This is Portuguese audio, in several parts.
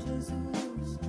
Jesus,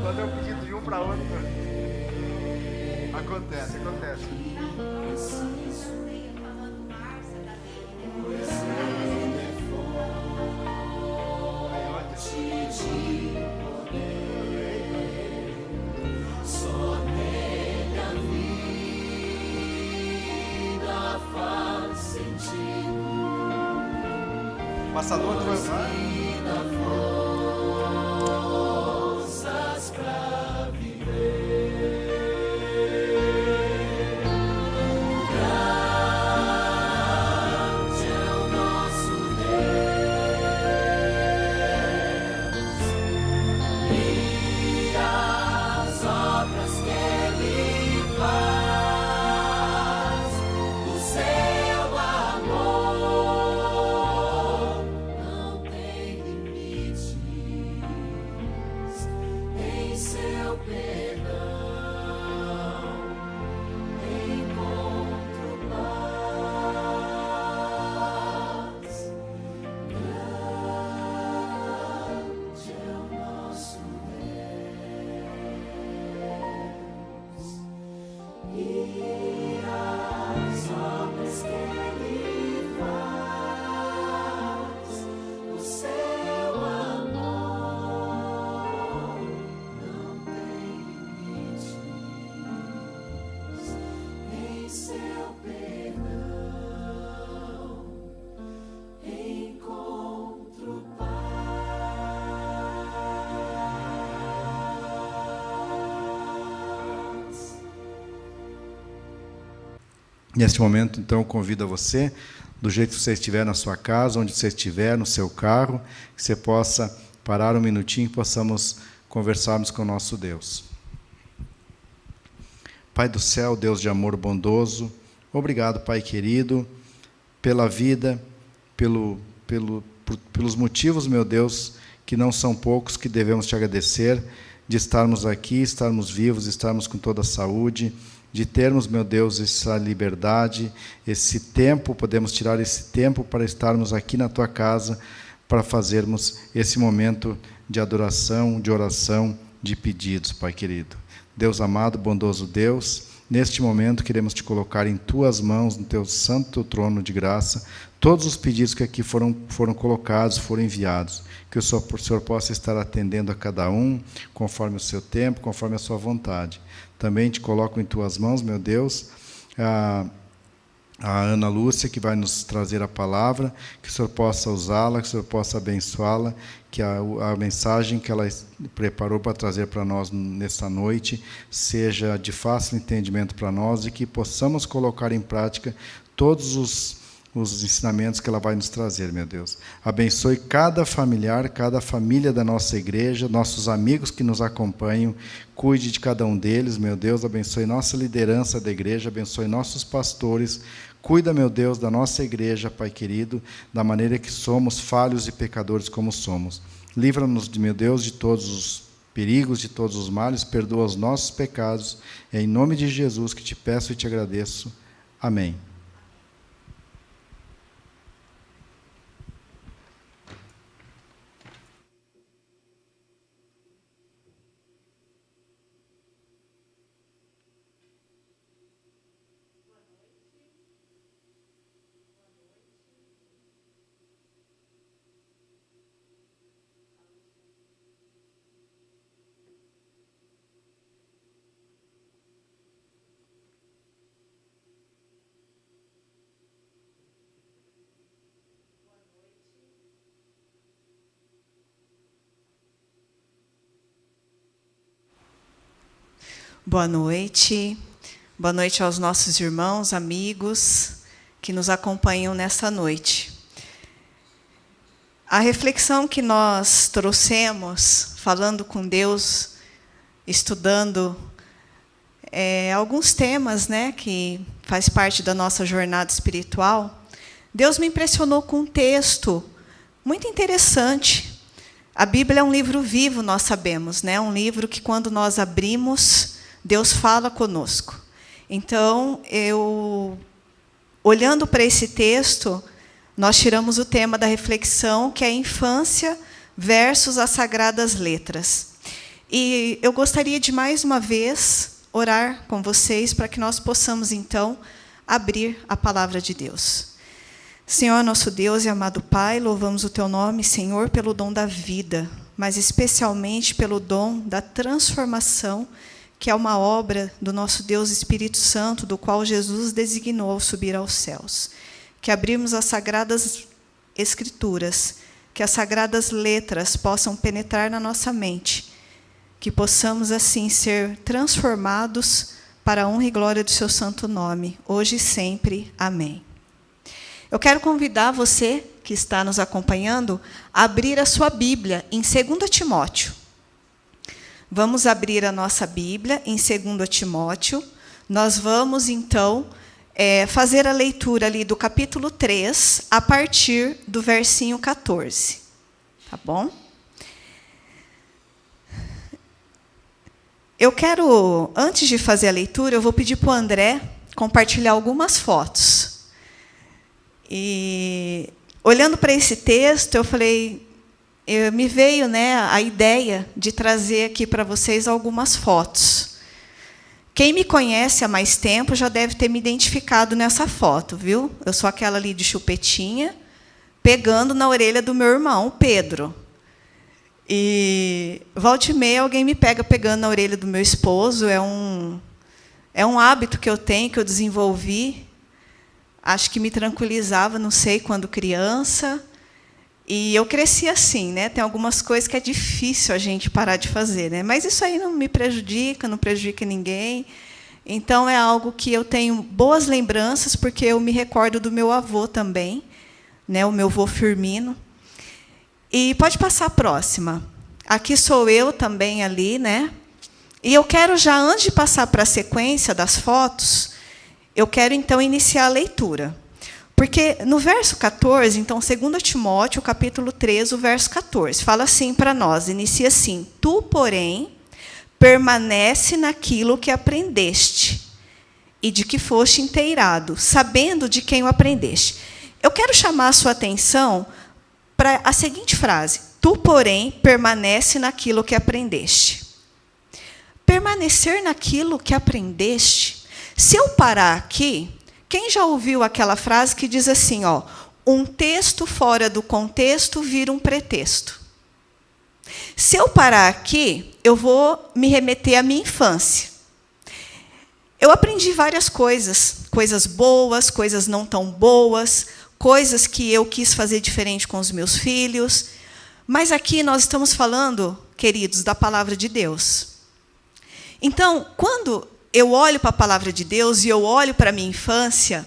Quando eu pedi de um para outro, acontece. Só nele a vida faz sentido. Passador, tu vai usar? Forças pra viver. Grande é o nosso Deus e as obras que Ele faz. O seu amor não tem limites. Em seu perdão encontro paz. Grande é o nosso Deus e as obras que Ele faz. O seu amor não tem limites. Em seu perdão encontro paz. Neste momento, então, eu convido a você, do jeito que você estiver na sua casa, onde você estiver, no seu carro, que você possa parar um minutinho e possamos conversarmos com o nosso Deus. Pai do céu, Deus de amor bondoso, obrigado, Pai querido, pela vida, pelos motivos, meu Deus, que não são poucos, que devemos te agradecer, de estarmos aqui, estarmos vivos, estarmos com toda a saúde, de termos, meu Deus, essa liberdade, esse tempo, podemos tirar esse tempo para estarmos aqui na Tua casa, para fazermos esse momento de adoração, de oração, de pedidos, Pai querido. Deus amado, bondoso Deus, neste momento queremos te colocar em Tuas mãos, no Teu santo trono de graça, todos os pedidos que aqui foram colocados, foram enviados, que o Senhor possa estar atendendo a cada um, conforme o seu tempo, conforme a sua vontade. Também te coloco em Tuas mãos, meu Deus, a Ana Lúcia, que vai nos trazer a palavra, que o Senhor possa usá-la, que o Senhor possa abençoá-la, que a mensagem que ela preparou para trazer para nós nesta noite seja de fácil entendimento para nós e que possamos colocar em prática todos os ensinamentos que ela vai nos trazer, meu Deus. Abençoe cada familiar, cada família da nossa igreja, nossos amigos que nos acompanham, cuide de cada um deles, meu Deus, abençoe nossa liderança da igreja, abençoe nossos pastores, cuida, meu Deus, da nossa igreja, Pai querido, da maneira que somos, falhos e pecadores como somos. Livra-nos, meu Deus, de todos os perigos, de todos os males, perdoa os nossos pecados, é em nome de Jesus que te peço e te agradeço. Amém. Boa noite. Boa noite aos nossos irmãos, amigos que nos acompanham nessa noite. A reflexão que nós trouxemos, falando com Deus, estudando alguns temas, né, que faz parte da nossa jornada espiritual, Deus me impressionou com um texto muito interessante. A Bíblia é um livro vivo, nós sabemos, né? Um livro que, quando nós abrimos, Deus fala conosco. Então, olhando para esse texto, nós tiramos o tema da reflexão, que é a infância versus as sagradas letras. E eu gostaria de, mais uma vez, orar com vocês para que nós possamos, então, abrir a palavra de Deus. Senhor, nosso Deus e amado Pai, louvamos o Teu nome, Senhor, pelo dom da vida, mas especialmente pelo dom da transformação, que é uma obra do nosso Deus Espírito Santo, do qual Jesus designou ao subir aos céus. Que abrimos as sagradas Escrituras, que as sagradas letras possam penetrar na nossa mente, que possamos, assim, ser transformados para a honra e glória do Seu santo nome, hoje e sempre. Amém. Eu quero convidar você, que está nos acompanhando, a abrir a sua Bíblia em 2 Timóteo. Vamos abrir a nossa Bíblia em 2 Timóteo. Nós vamos, então, fazer a leitura ali do capítulo 3, a partir do versinho 14. Tá bom? Eu quero, antes de fazer a leitura, eu vou pedir para o André compartilhar algumas fotos. E, olhando para esse texto, eu falei, me veio, né, a ideia de trazer aqui para vocês algumas fotos. Quem me conhece há mais tempo já deve ter me identificado nessa foto, viu? Eu sou aquela ali de chupetinha, pegando na orelha do meu irmão, Pedro. E volta e meia alguém me pega pegando na orelha do meu esposo. É um hábito que eu tenho, que eu desenvolvi. Acho que me tranquilizava, não sei, quando criança. E eu cresci assim, né? Tem algumas coisas que é difícil a gente parar de fazer, né? Mas isso aí não me prejudica, não prejudica ninguém. Então, é algo que eu tenho boas lembranças, porque eu me recordo do meu avô também, né? O meu avô Firmino. E pode passar a próxima. Aqui sou eu também ali, né? E eu quero já, antes de passar para a sequência das fotos, eu quero, então, iniciar a leitura. Porque no verso 14, então, 2 Timóteo, capítulo 3, o verso 14, fala assim para nós, inicia assim: Tu, porém, permanece naquilo que aprendeste e de que foste inteirado, sabendo de quem o aprendeste. Eu quero chamar a sua atenção para a seguinte frase: Tu, porém, permanece naquilo que aprendeste. Permanecer naquilo que aprendeste. Se eu parar aqui, quem já ouviu aquela frase que diz assim, ó, um texto fora do contexto vira um pretexto? Se eu parar aqui, eu vou me remeter à minha infância. Eu aprendi várias coisas, coisas boas, coisas não tão boas, coisas que eu quis fazer diferente com os meus filhos. Mas aqui nós estamos falando, queridos, da palavra de Deus. Então, quando eu olho para a palavra de Deus e eu olho para a minha infância,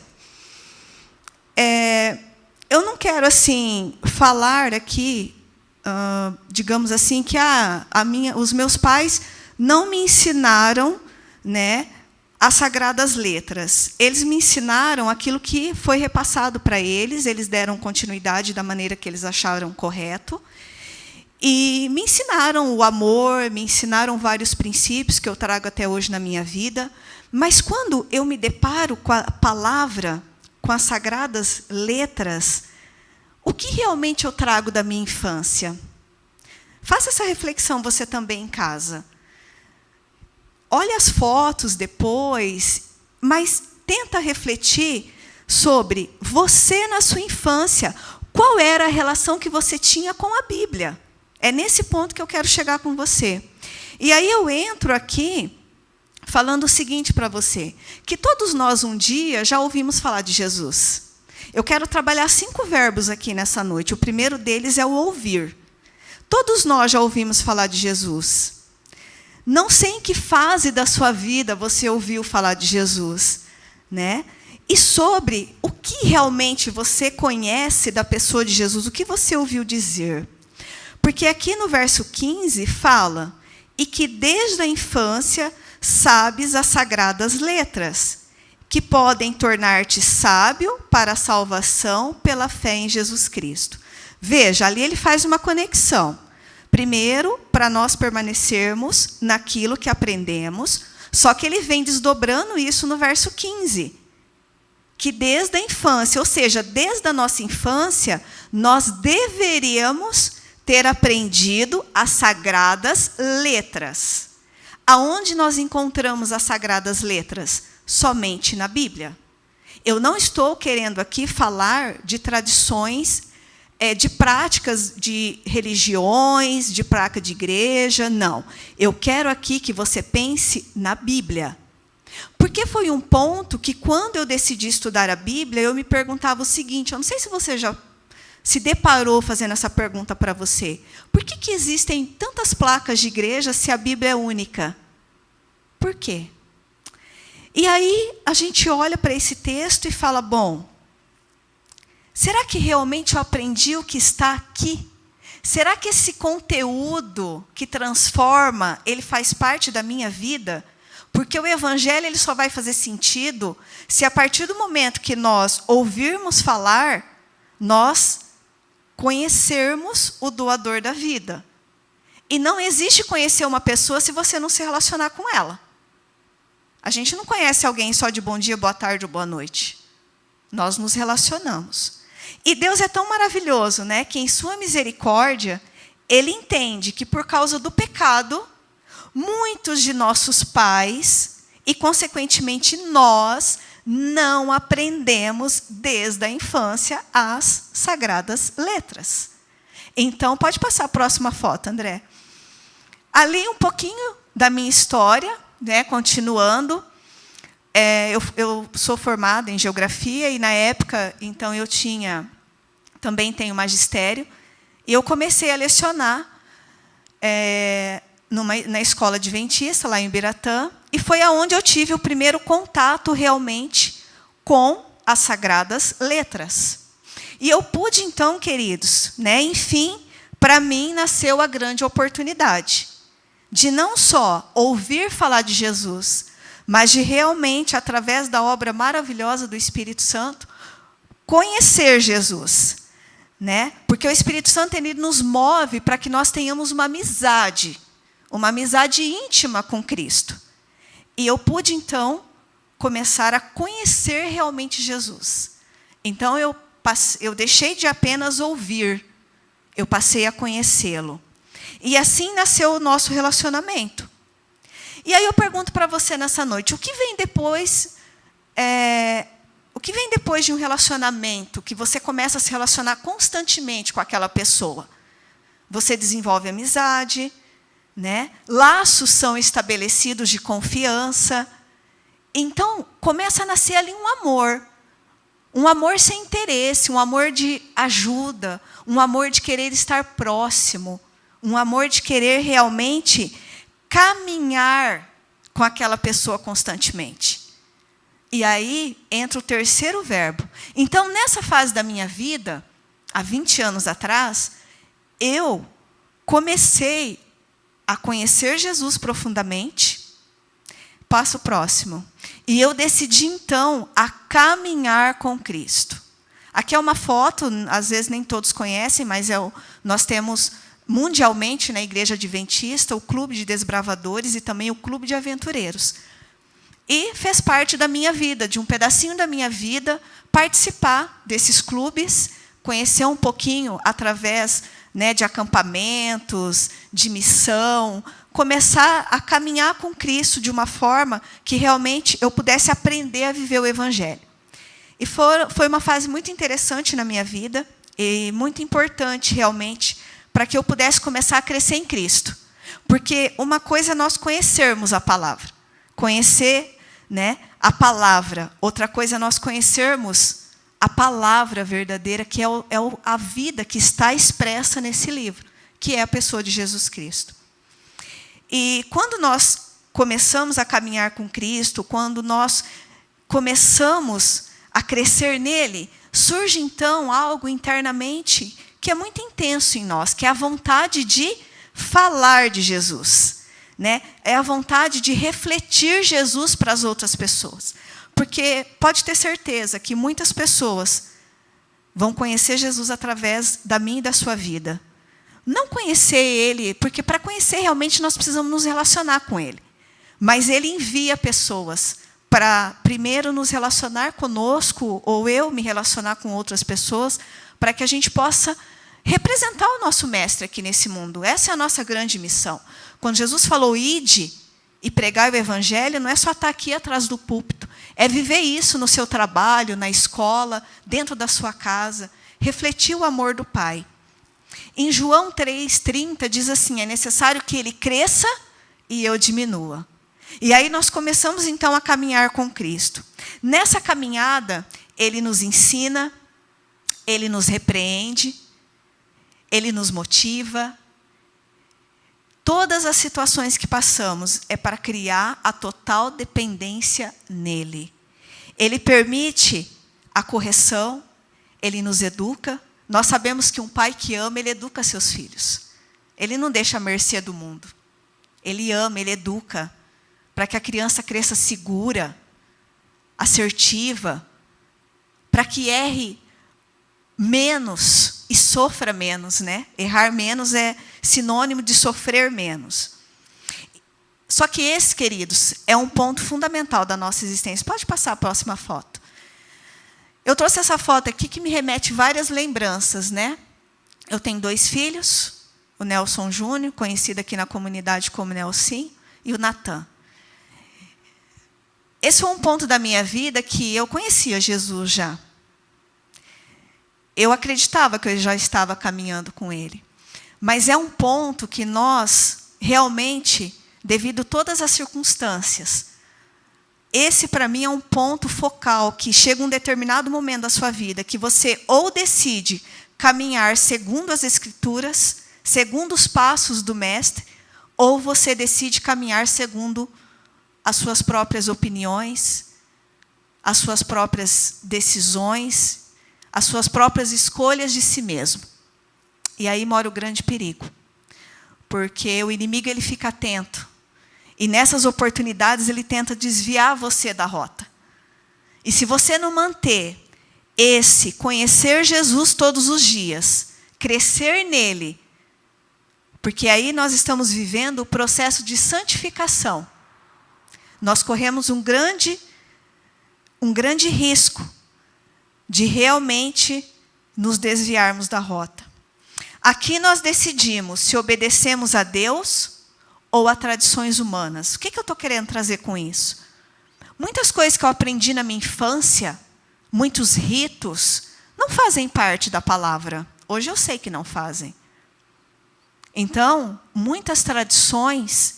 eu não quero, assim, falar aqui, digamos assim, que os meus pais não me ensinaram, né, as sagradas letras. Eles me ensinaram aquilo que foi repassado para eles, eles deram continuidade da maneira que eles acharam correto, e me ensinaram o amor, me ensinaram vários princípios que eu trago até hoje na minha vida. Mas quando eu me deparo com a palavra, com as sagradas letras, o que realmente eu trago da minha infância? Faça essa reflexão você também em casa. Olhe as fotos depois, mas tenta refletir sobre você na sua infância. Qual era a relação que você tinha com a Bíblia? É nesse ponto que eu quero chegar com você. E aí eu entro aqui falando o seguinte para você, que todos nós um dia já ouvimos falar de Jesus. Eu quero trabalhar 5 verbos aqui nessa noite. O primeiro deles é o ouvir. Todos nós já ouvimos falar de Jesus. Não sei em que fase da sua vida você ouviu falar de Jesus, né? E sobre o que realmente você conhece da pessoa de Jesus, o que você ouviu dizer. Porque aqui no verso 15 fala, e que desde a infância sabes as sagradas letras, que podem tornar-te sábio para a salvação pela fé em Jesus Cristo. Veja, ali ele faz uma conexão. Primeiro, para nós permanecermos naquilo que aprendemos, só que ele vem desdobrando isso no verso 15. Que desde a infância, ou seja, desde a nossa infância, nós deveríamos ter aprendido as sagradas letras. Aonde nós encontramos as sagradas letras? Somente na Bíblia. Eu não estou querendo aqui falar de tradições, de práticas de religiões, de prática de igreja, não. Eu quero aqui que você pense na Bíblia. Porque foi um ponto que, quando eu decidi estudar a Bíblia, eu me perguntava o seguinte, eu não sei se você já se deparou fazendo essa pergunta para você. Por que existem tantas placas de igreja se a Bíblia é única? Por quê? E aí a gente olha para esse texto e fala, bom, será que realmente eu aprendi o que está aqui? Será que esse conteúdo que transforma, ele faz parte da minha vida? Porque o evangelho ele só vai fazer sentido se a partir do momento que nós ouvirmos falar, nós conhecermos o doador da vida. E não existe conhecer uma pessoa se você não se relacionar com ela. A gente não conhece alguém só de bom dia, boa tarde ou boa noite. Nós nos relacionamos. E Deus é tão maravilhoso, né, que em sua misericórdia, Ele entende que por causa do pecado, muitos de nossos pais, e consequentemente nós, não aprendemos desde a infância as sagradas letras. Então, pode passar a próxima foto, André. Ali um pouquinho da minha história, né, continuando. Eu sou formada em geografia e, na época, então, também tenho magistério, e eu comecei a lecionar na escola adventista, lá em Ibiratã, e foi aonde eu tive o primeiro contato realmente com as sagradas letras. E eu pude, então, queridos, né, enfim, para mim nasceu a grande oportunidade de não só ouvir falar de Jesus, mas de realmente, através da obra maravilhosa do Espírito Santo, conhecer Jesus. Né? Porque o Espírito Santo ele nos move para que nós tenhamos uma amizade íntima com Cristo. E eu pude, então, começar a conhecer realmente Jesus. Então, eu deixei de apenas ouvir, eu passei a conhecê-lo. E assim nasceu o nosso relacionamento. E aí eu pergunto para você nessa noite, o que vem depois de um relacionamento, que você começa a se relacionar constantemente com aquela pessoa? Você desenvolve amizade, né? Laços são estabelecidos de confiança. Então, começa a nascer ali um amor sem interesse, um amor de ajuda, um amor de querer estar próximo, um amor de querer realmente caminhar com aquela pessoa constantemente. E aí entra o terceiro verbo. Então, nessa fase da minha vida, há 20 anos atrás, eu comecei a conhecer Jesus profundamente. Passo próximo. E eu decidi, então, a caminhar com Cristo. Aqui é uma foto, às vezes nem todos conhecem, mas nós temos mundialmente na Igreja Adventista o Clube de Desbravadores e também o Clube de Aventureiros. E fez parte da minha vida, de um pedacinho da minha vida, participar desses clubes, conhecer um pouquinho através, né, de acampamentos, de missão, começar a caminhar com Cristo de uma forma que realmente eu pudesse aprender a viver o Evangelho. E foi uma fase muito interessante na minha vida e muito importante realmente para que eu pudesse começar a crescer em Cristo. Porque uma coisa é nós conhecermos a palavra, conhecer, né, a palavra. Outra coisa é nós conhecermos a palavra verdadeira, que é a vida que está expressa nesse livro, que é a pessoa de Jesus Cristo. E quando nós começamos a caminhar com Cristo, quando nós começamos a crescer nele, surge então algo internamente que é muito intenso em nós, que é a vontade de falar de Jesus, né? É a vontade de refletir Jesus para as outras pessoas. Porque pode ter certeza que muitas pessoas vão conhecer Jesus através da minha e da sua vida. Não conhecer ele, porque para conhecer realmente nós precisamos nos relacionar com ele. Mas ele envia pessoas para primeiro nos relacionar conosco, ou eu me relacionar com outras pessoas, para que a gente possa representar o nosso mestre aqui nesse mundo. Essa é a nossa grande missão. Quando Jesus falou, ide e pregar o evangelho, não é só estar aqui atrás do púlpito, é viver isso no seu trabalho, na escola, dentro da sua casa, refletir o amor do Pai. Em João 3,30 diz assim, é necessário que ele cresça e eu diminua. E aí nós começamos então a caminhar com Cristo. Nessa caminhada, ele nos ensina, ele nos repreende, ele nos motiva. Todas as situações que passamos é para criar a total dependência nele. Ele permite a correção, ele nos educa. Nós sabemos que um pai que ama, ele educa seus filhos. Ele não deixa à mercê do mundo. Ele ama, ele educa, para que a criança cresça segura, assertiva, para que erre menos e sofra menos, né? Errar menos é sinônimo de sofrer menos. Só que esse, queridos, é um ponto fundamental da nossa existência. Pode passar a próxima foto. Eu trouxe essa foto aqui que me remete várias lembranças, né? Eu tenho 2 filhos, o Nelson Júnior, conhecido aqui na comunidade como Nelson, e o Natan. Esse foi um ponto da minha vida que eu conhecia Jesus já. Eu acreditava que eu já estava caminhando com ele. Mas é um ponto que nós, realmente, devido a todas as circunstâncias, esse, para mim, é um ponto focal, que chega um determinado momento da sua vida, que você ou decide caminhar segundo as Escrituras, segundo os passos do Mestre, ou você decide caminhar segundo as suas próprias opiniões, as suas próprias decisões, as suas próprias escolhas de si mesmo. E aí mora o grande perigo. Porque o inimigo, ele fica atento. E nessas oportunidades ele tenta desviar você da rota. E se você não manter esse conhecer Jesus todos os dias, crescer nele, porque aí nós estamos vivendo o processo de santificação. Nós corremos um grande risco de realmente nos desviarmos da rota. Aqui nós decidimos se obedecemos a Deus ou a tradições humanas. O que eu estou querendo trazer com isso? Muitas coisas que eu aprendi na minha infância, muitos ritos, não fazem parte da palavra. Hoje eu sei que não fazem. Então, muitas tradições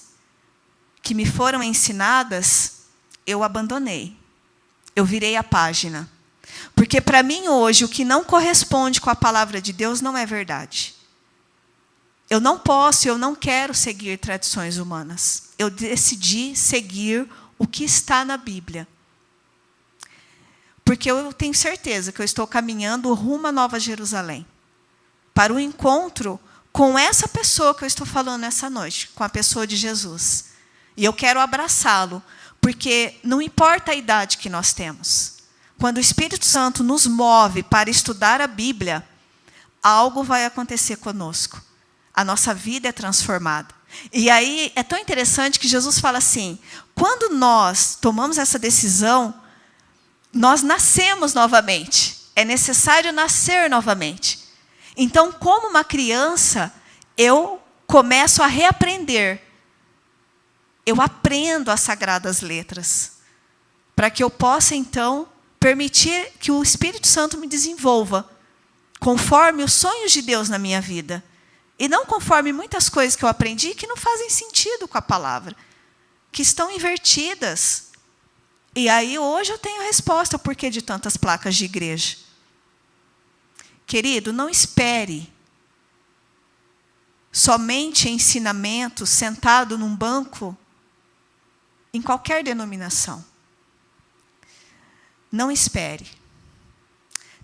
que me foram ensinadas, eu abandonei. Eu virei a página. Porque para mim hoje, o que não corresponde com a palavra de Deus não é verdade. Eu não posso, eu não quero seguir tradições humanas. Eu decidi seguir o que está na Bíblia. Porque eu tenho certeza que eu estou caminhando rumo à Nova Jerusalém. Para o encontro com essa pessoa que eu estou falando essa noite, com a pessoa de Jesus. E eu quero abraçá-lo, porque não importa a idade que nós temos. Quando o Espírito Santo nos move para estudar a Bíblia, algo vai acontecer conosco. A nossa vida é transformada. E aí é tão interessante que Jesus fala assim, quando nós tomamos essa decisão, nós nascemos novamente. É necessário nascer novamente. Então, como uma criança, eu começo a reaprender. Eu aprendo as sagradas letras. Para que eu possa, então, permitir que o Espírito Santo me desenvolva conforme os sonhos de Deus na minha vida. E não conforme muitas coisas que eu aprendi que não fazem sentido com a palavra, que estão invertidas. E aí hoje eu tenho a resposta ao porquê de tantas placas de igreja. Querido, não espere somente ensinamento sentado num banco em qualquer denominação. Não espere.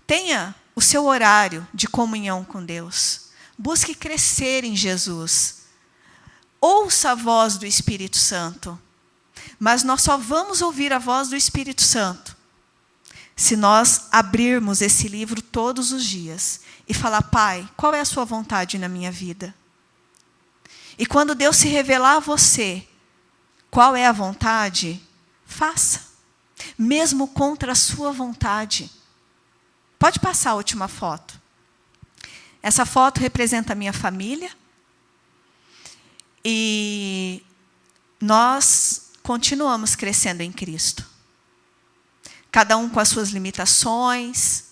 Tenha o seu horário de comunhão com Deus. Busque crescer em Jesus. Ouça a voz do Espírito Santo. Mas nós só vamos ouvir a voz do Espírito Santo se nós abrirmos esse livro todos os dias e falar: Pai, qual é a sua vontade na minha vida? E quando Deus se revelar a você qual é a vontade, faça, mesmo contra a sua vontade. Pode passar a última foto. Essa foto representa a minha família. E nós continuamos crescendo em Cristo. Cada um com as suas limitações,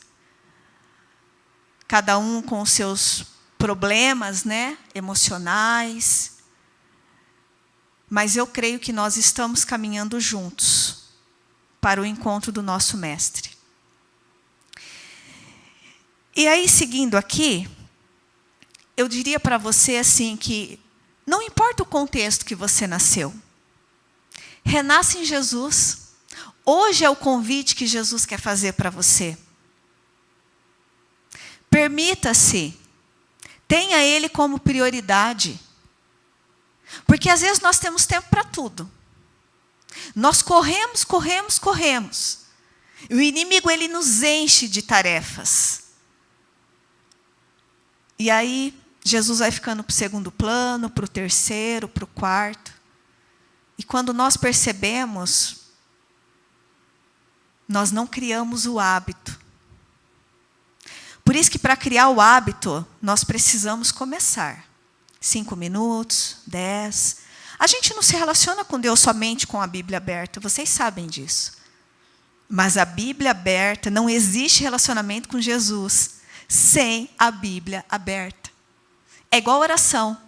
cada um com os seus problemas, né, emocionais. Mas eu creio que nós estamos caminhando juntos para o encontro do nosso Mestre. E aí, seguindo aqui, eu diria para você assim que não importa o contexto que você nasceu, renasce em Jesus. Hoje é o convite que Jesus quer fazer para você. Permita-se, tenha Ele como prioridade. Porque às vezes nós temos tempo para tudo. Nós corremos. E o inimigo, ele nos enche de tarefas. E aí, Jesus vai ficando para o segundo plano, para o terceiro, para o quarto. E quando nós percebemos, nós não criamos o hábito. Por isso que para criar o hábito, nós precisamos começar. 5 minutos, 10. A gente não se relaciona com Deus somente com a Bíblia aberta, vocês sabem disso. Mas a Bíblia aberta, não existe relacionamento com Jesus sem a Bíblia aberta. É igual a oração.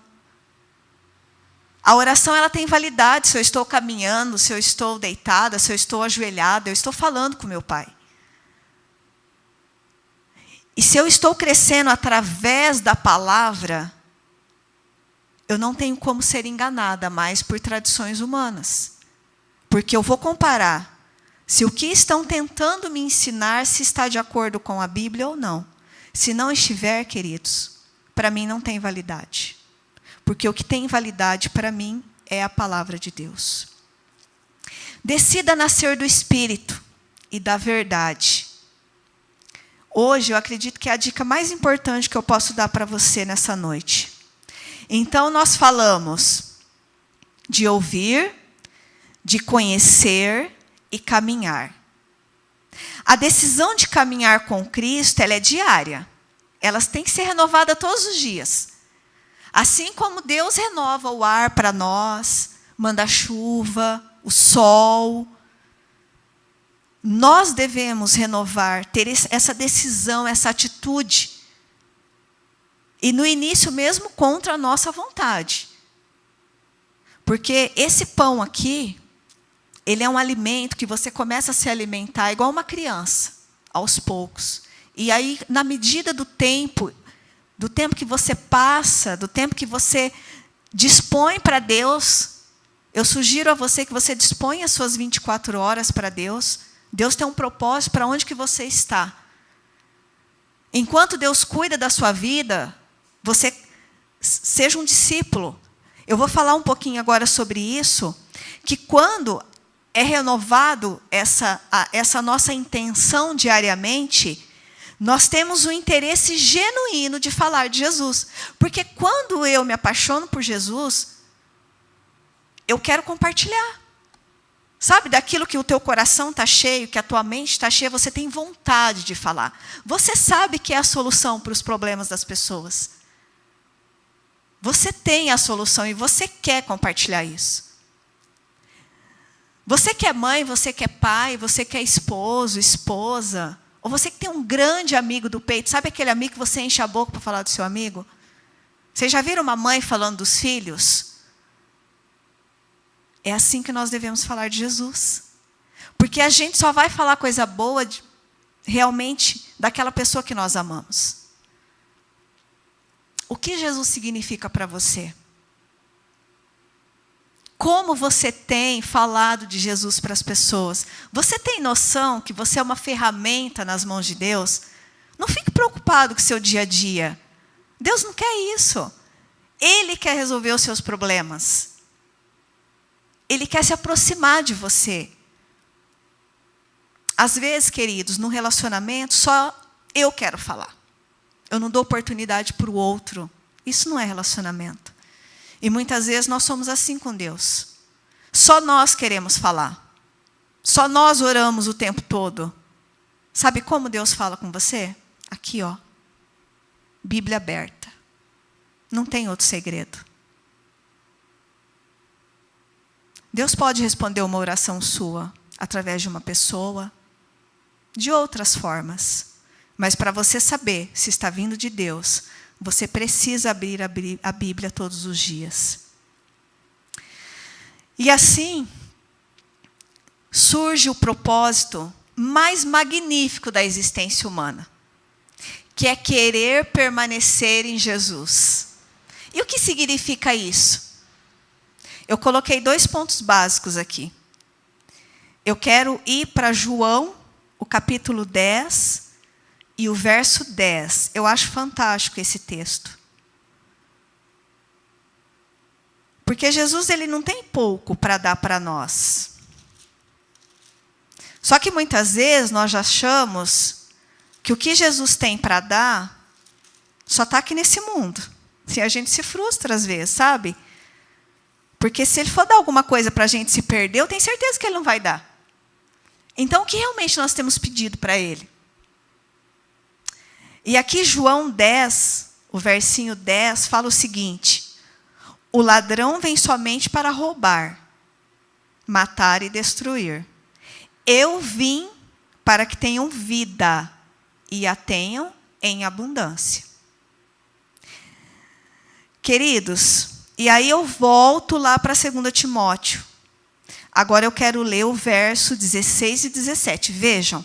A oração, ela tem validade se eu estou caminhando, se eu estou deitada, se eu estou ajoelhada, eu estou falando com meu Pai. E se eu estou crescendo através da palavra, eu não tenho como ser enganada mais por tradições humanas. Porque eu vou comparar se o que estão tentando me ensinar se está de acordo com a Bíblia ou não. Se não estiver, queridos, para mim não tem validade. Porque o que tem validade para mim é a palavra de Deus. Decida nascer do Espírito e da verdade. Hoje eu acredito que é a dica mais importante que eu posso dar para você nessa noite. Então nós falamos de ouvir, de conhecer e caminhar. A decisão de caminhar com Cristo, ela é diária. Elas têm que ser renovadas todos os dias. Assim como Deus renova o ar para nós, manda a chuva, o sol, nós devemos renovar, ter essa decisão, essa atitude. E no início mesmo contra a nossa vontade. Porque esse pão aqui, ele é um alimento que você começa a se alimentar igual uma criança, aos poucos. E aí, na medida do tempo que você passa, do tempo que você dispõe para Deus, eu sugiro a você que você disponha as suas 24 horas para Deus. Deus tem um propósito para onde que você está. Enquanto Deus cuida da sua vida, você seja um discípulo. Eu vou falar um pouquinho agora sobre isso, que quando é renovado essa nossa intenção diariamente, nós temos um interesse genuíno de falar de Jesus. Porque quando eu me apaixono por Jesus, eu quero compartilhar. Sabe, daquilo que o teu coração está cheio, que a tua mente está cheia, você tem vontade de falar. Você sabe que é a solução para os problemas das pessoas. Você tem a solução e você quer compartilhar isso. Você que é mãe, você que é pai, você que é esposo, esposa, ou você que tem um grande amigo do peito, sabe aquele amigo que você enche a boca para falar do seu amigo? Vocês já viram uma mãe falando dos filhos? É assim que nós devemos falar de Jesus. Porque a gente só vai falar coisa boa realmente daquela pessoa que nós amamos. O que Jesus significa para você? Como você tem falado de Jesus para as pessoas? Você tem noção que você é uma ferramenta nas mãos de Deus? Não fique preocupado com o seu dia a dia. Deus não quer isso. Ele quer resolver os seus problemas. Ele quer se aproximar de você. Às vezes, queridos, no relacionamento, só eu quero falar. Eu não dou oportunidade para o outro. Isso não é relacionamento. E muitas vezes nós somos assim com Deus. Só nós queremos falar. Só nós oramos o tempo todo. Sabe como Deus fala com você? Aqui, ó. Bíblia aberta. Não tem outro segredo. Deus pode responder uma oração sua através de uma pessoa, de outras formas. Mas para você saber se está vindo de Deus, você precisa abrir a Bíblia todos os dias. E assim, surge o propósito mais magnífico da existência humana, que é querer permanecer em Jesus. E o que significa isso? Eu coloquei 2 pontos básicos aqui. Eu quero ir para João, o capítulo 10 e o verso 10. Eu acho fantástico esse texto. Porque Jesus, ele não tem pouco para dar para nós. Só que muitas vezes nós já achamos que o que Jesus tem para dar só está aqui nesse mundo. E a gente se frustra às vezes, sabe? Porque se ele for dar alguma coisa para a gente se perder, eu tenho certeza que ele não vai dar. Então, o que realmente nós temos pedido para ele? E aqui João 10, o versinho 10, fala o seguinte: o ladrão vem somente para roubar, matar e destruir. Eu vim para que tenham vida e a tenham em abundância. Queridos, e aí eu volto lá para 2 Timóteo. Agora eu quero ler o verso 16 e 17. Vejam.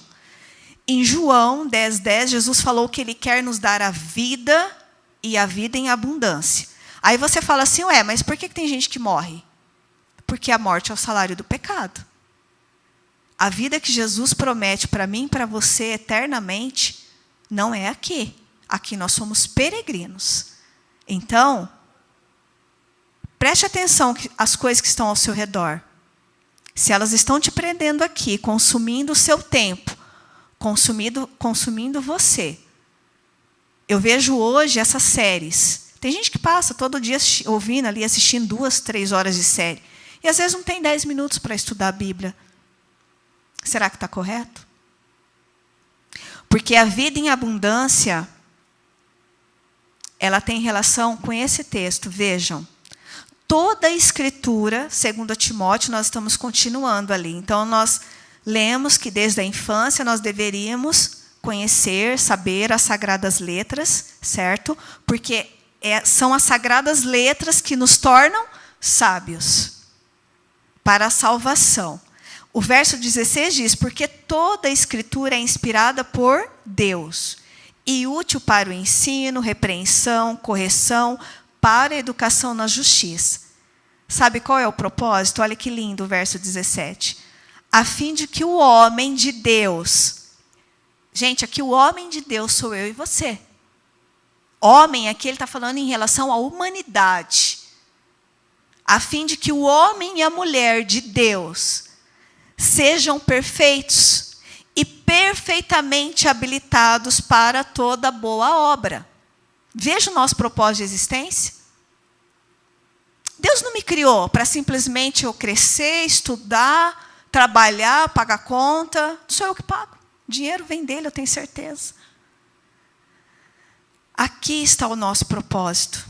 Em João 10:10, Jesus falou que ele quer nos dar a vida e a vida em abundância. Aí você fala assim, mas por que tem gente que morre? Porque a morte é o salário do pecado. A vida que Jesus promete para mim e para você eternamente não é aqui. Aqui nós somos peregrinos. Então, preste atenção às coisas que estão ao seu redor. Se elas estão te prendendo aqui, consumindo o seu tempo, consumindo você. Eu vejo hoje essas séries. Tem gente que passa todo dia ouvindo ali, assistindo 2, 3 horas de série. E às vezes não tem 10 minutos para estudar a Bíblia. Será que está correto? Porque a vida em abundância, ela tem relação com esse texto. Vejam. Toda a Escritura, segundo Timóteo, nós estamos continuando ali. Então, nós lemos que desde a infância nós deveríamos conhecer, saber as sagradas letras, certo? Porque são as sagradas letras que nos tornam sábios para a salvação. O verso 16 diz, porque toda a Escritura é inspirada por Deus e útil para o ensino, repreensão, correção, para a educação na justiça. Sabe qual é o propósito? Olha que lindo o verso 17. A fim de que o homem de Deus... Gente, aqui o homem de Deus sou eu e você. Homem, aqui ele está falando em relação à humanidade. A fim de que o homem e a mulher de Deus sejam perfeitos e perfeitamente habilitados para toda boa obra. Veja o nosso propósito de existência. Deus não me criou para simplesmente eu crescer, estudar, trabalhar, pagar conta. Não sou eu que pago. O dinheiro vem dele, eu tenho certeza. Aqui está o nosso propósito.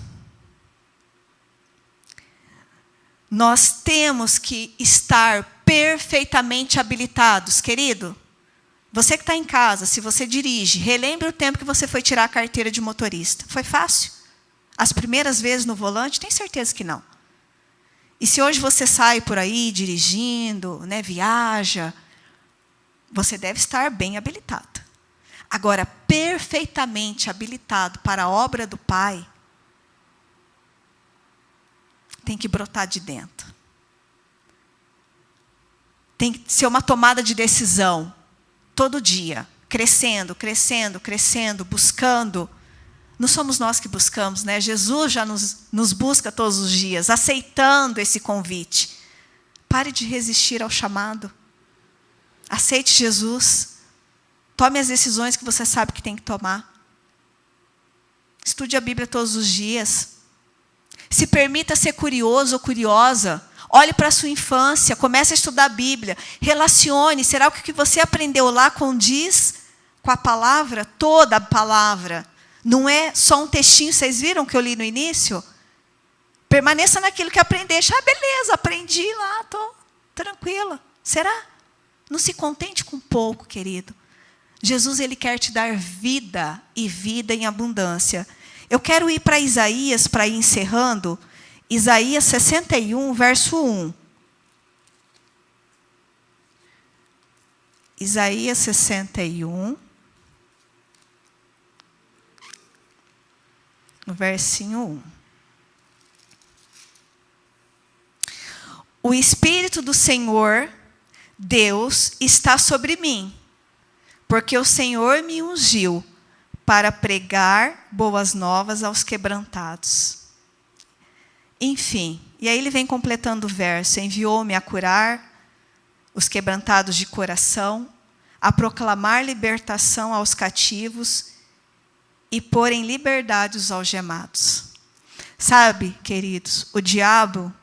Nós temos que estar perfeitamente habilitados, querido. Você que está em casa, se você dirige, relembre o tempo que você foi tirar a carteira de motorista. Foi fácil? As primeiras vezes no volante? Tenho certeza que não. E se hoje você sai por aí dirigindo, viaja, você deve estar bem habilitado. Agora, perfeitamente habilitado para a obra do Pai, tem que brotar de dentro. Tem que ser uma tomada de decisão, todo dia, crescendo, crescendo, crescendo, buscando. Não somos nós que buscamos, né? Jesus já nos busca todos os dias, aceitando esse convite. Pare de resistir ao chamado. Aceite Jesus. Tome as decisões que você sabe que tem que tomar. Estude a Bíblia todos os dias. Se permita ser curioso ou curiosa. Olhe para a sua infância, comece a estudar a Bíblia. Relacione. Será que o que você aprendeu lá condiz com a palavra? Toda a palavra. Não é só um textinho, vocês viram que eu li no início? Permaneça naquilo que aprendeste. Beleza, aprendi lá, estou tranquila. Será? Não se contente com pouco, querido. Jesus, Ele quer te dar vida e vida em abundância. Eu quero ir para Isaías, para ir encerrando. Isaías 61, verso 1. Isaías 61, no versinho 1. O Espírito do Senhor, Deus, está sobre mim, porque o Senhor me ungiu para pregar boas novas aos quebrantados. Enfim, e aí ele vem completando o verso. Enviou-me a curar os quebrantados de coração, a proclamar libertação aos cativos e pôr em liberdade os algemados. Sabe, queridos, o diabo,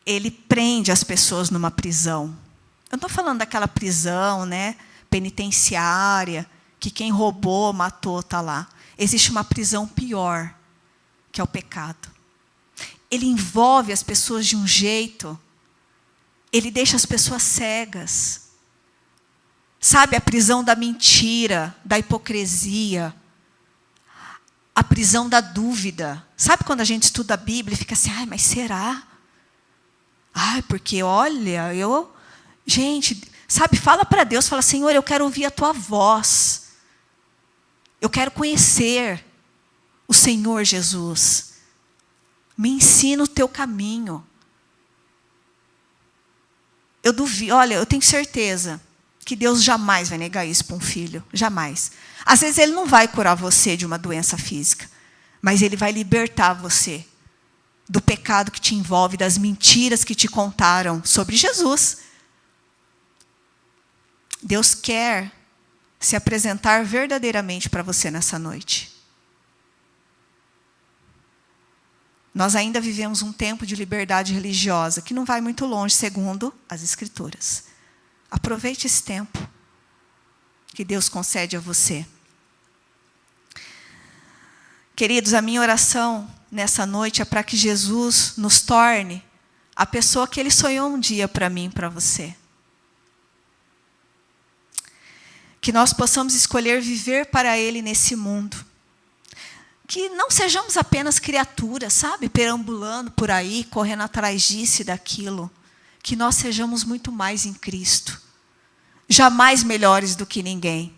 ele prende as pessoas numa prisão. Eu não estou falando daquela prisão, né, penitenciária, que quem roubou, matou, está lá. Existe uma prisão pior, que é o pecado. Ele envolve as pessoas de um jeito, ele deixa as pessoas cegas. Sabe, a prisão da mentira, da hipocrisia, a prisão da dúvida. Sabe quando a gente estuda a Bíblia e fica assim, mas será? Porque olha, gente, sabe, fala para Deus, fala, Senhor, eu quero ouvir a tua voz. Eu quero conhecer o Senhor Jesus. Me ensina o teu caminho. Eu duvido, olha, eu tenho certeza que Deus jamais vai negar isso para um filho. Jamais. Às vezes Ele não vai curar você de uma doença física, mas Ele vai libertar você do pecado que te envolve, das mentiras que te contaram sobre Jesus. Deus quer se apresentar verdadeiramente para você nessa noite. Nós ainda vivemos um tempo de liberdade religiosa, que não vai muito longe, segundo as Escrituras. Aproveite esse tempo que Deus concede a você. Queridos, a minha oração nessa noite é para que Jesus nos torne a pessoa que Ele sonhou um dia para mim e para você. Que nós possamos escolher viver para Ele nesse mundo. Que não sejamos apenas criaturas, sabe? Perambulando por aí, correndo atrás disso e daquilo. Que nós sejamos muito mais em Cristo. Jamais melhores do que ninguém.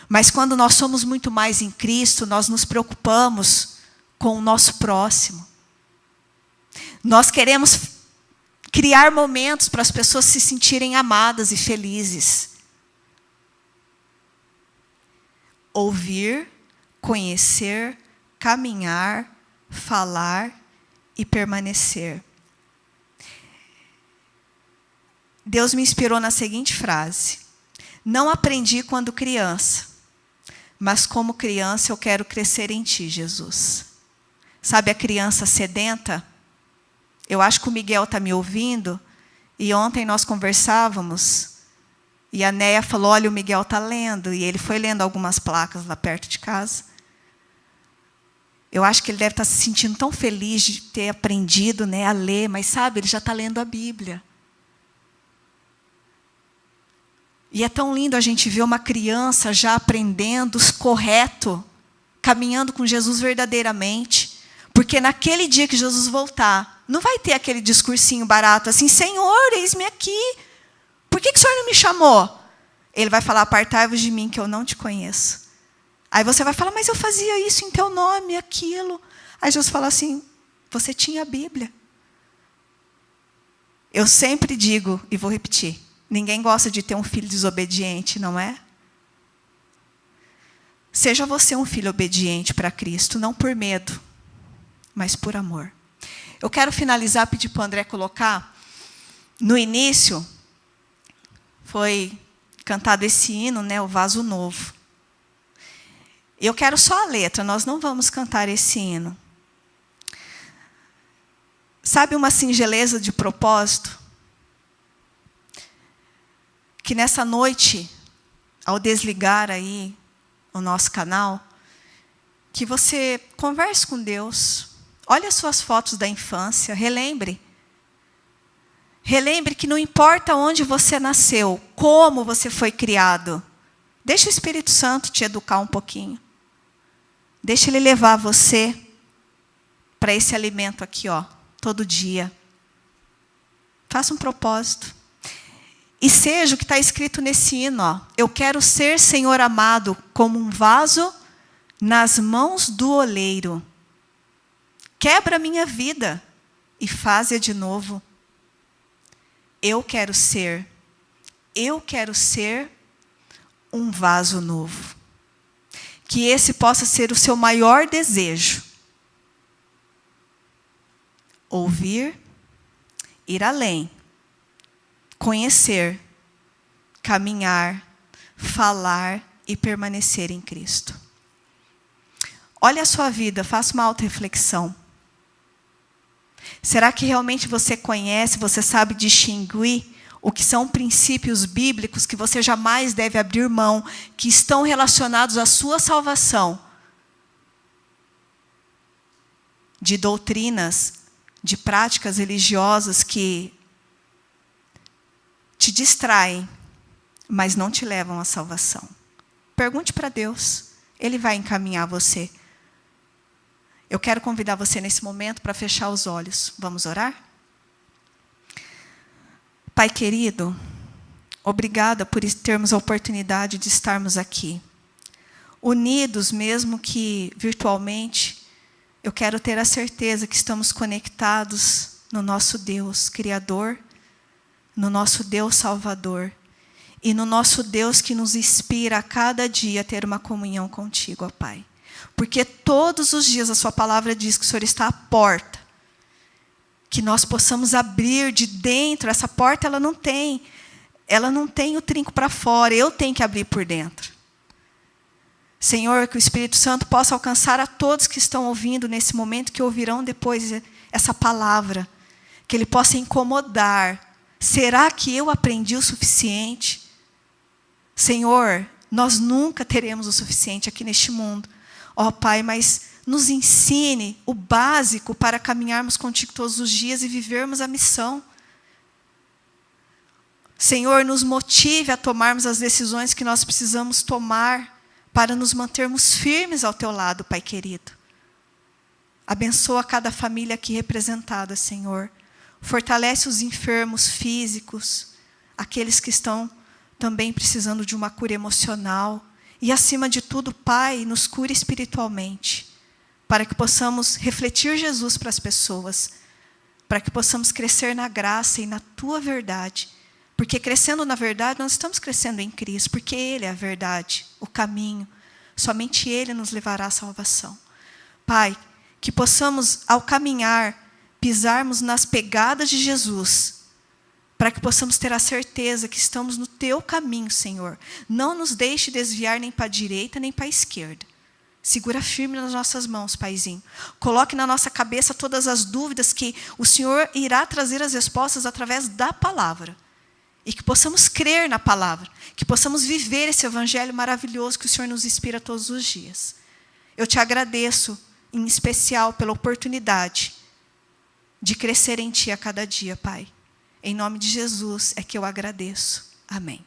Mas quando nós somos muito mais em Cristo, nós nos preocupamos com o nosso próximo. Nós queremos criar momentos para as pessoas se sentirem amadas e felizes. Ouvir, conhecer, caminhar, falar e permanecer. Deus me inspirou na seguinte frase: não aprendi quando criança, mas como criança eu quero crescer em ti, Jesus. Sabe a criança sedenta? Eu acho que o Miguel está me ouvindo, e ontem nós conversávamos, e a Néia falou, olha, o Miguel está lendo, e ele foi lendo algumas placas lá perto de casa. Eu acho que ele deve estar se sentindo tão feliz de ter aprendido, né, a ler, mas sabe, ele já está lendo a Bíblia. E é tão lindo a gente ver uma criança já aprendendo o correto, caminhando com Jesus verdadeiramente. Porque naquele dia que Jesus voltar, não vai ter aquele discursinho barato assim, Senhor, eis-me aqui. Por que o Senhor não me chamou? Ele vai falar, apartai-vos de mim, que eu não te conheço. Aí você vai falar, mas eu fazia isso em teu nome, aquilo. Aí Jesus fala assim, você tinha a Bíblia. Eu sempre digo, e vou repetir, ninguém gosta de ter um filho desobediente, não é? Seja você um filho obediente para Cristo, não por medo, mas por amor. Eu quero finalizar, pedir para o André colocar. No início, foi cantado esse hino, né, o Vaso Novo. Eu quero só a letra, nós não vamos cantar esse hino. Sabe uma singeleza de propósito? Que nessa noite, ao desligar aí o nosso canal, que você converse com Deus, olhe as suas fotos da infância, relembre. Relembre que não importa onde você nasceu, como você foi criado. Deixa o Espírito Santo te educar um pouquinho. Deixa ele levar você para esse alimento aqui, ó, todo dia. Faça um propósito. E seja o que está escrito nesse hino, ó. Eu quero ser, Senhor amado, como um vaso nas mãos do oleiro. Quebra a minha vida e faz-a de novo. Eu quero ser um vaso novo. Que esse possa ser o seu maior desejo. Ouvir, ir além, conhecer, caminhar, falar e permanecer em Cristo. Olhe a sua vida, faça uma autorreflexão. Será que realmente você conhece, você sabe distinguir o que são princípios bíblicos que você jamais deve abrir mão, que estão relacionados à sua salvação? De doutrinas, de práticas religiosas que te distraem, mas não te levam à salvação. Pergunte para Deus, Ele vai encaminhar você. Eu quero convidar você nesse momento para fechar os olhos. Vamos orar? Pai querido, obrigada por termos a oportunidade de estarmos aqui. Unidos, mesmo que virtualmente, eu quero ter a certeza que estamos conectados no nosso Deus Criador, no nosso Deus Salvador e no nosso Deus que nos inspira a cada dia a ter uma comunhão contigo, ó Pai. Porque todos os dias a sua palavra diz que o Senhor está à porta. Que nós possamos abrir de dentro. Essa porta ela não tem o trinco para fora, eu tenho que abrir por dentro. Senhor, que o Espírito Santo possa alcançar a todos que estão ouvindo nesse momento, que ouvirão depois essa palavra, que ele possa incomodar. Será que eu aprendi o suficiente? Senhor, nós nunca teremos o suficiente aqui neste mundo. Ó Pai, mas nos ensine o básico para caminharmos contigo todos os dias e vivermos a missão. Senhor, nos motive a tomarmos as decisões que nós precisamos tomar para nos mantermos firmes ao teu lado, Pai querido. Abençoa cada família aqui representada, Senhor. Fortalece os enfermos físicos, aqueles que estão também precisando de uma cura emocional. E, acima de tudo, Pai, nos cure espiritualmente, para que possamos refletir Jesus para as pessoas, para que possamos crescer na graça e na Tua verdade. Porque crescendo na verdade, nós estamos crescendo em Cristo, porque Ele é a verdade, o caminho. Somente Ele nos levará à salvação. Pai, que possamos, ao caminhar, pisarmos nas pegadas de Jesus, para que possamos ter a certeza que estamos no Teu caminho, Senhor. Não nos deixe desviar nem para a direita, nem para a esquerda. Segura firme nas nossas mãos, Paizinho. Coloque na nossa cabeça todas as dúvidas que o Senhor irá trazer as respostas através da palavra. E que possamos crer na palavra. Que possamos viver esse evangelho maravilhoso que o Senhor nos inspira todos os dias. Eu te agradeço, em especial, pela oportunidade de crescer em Ti a cada dia, Pai. Em nome de Jesus é que eu agradeço. Amém.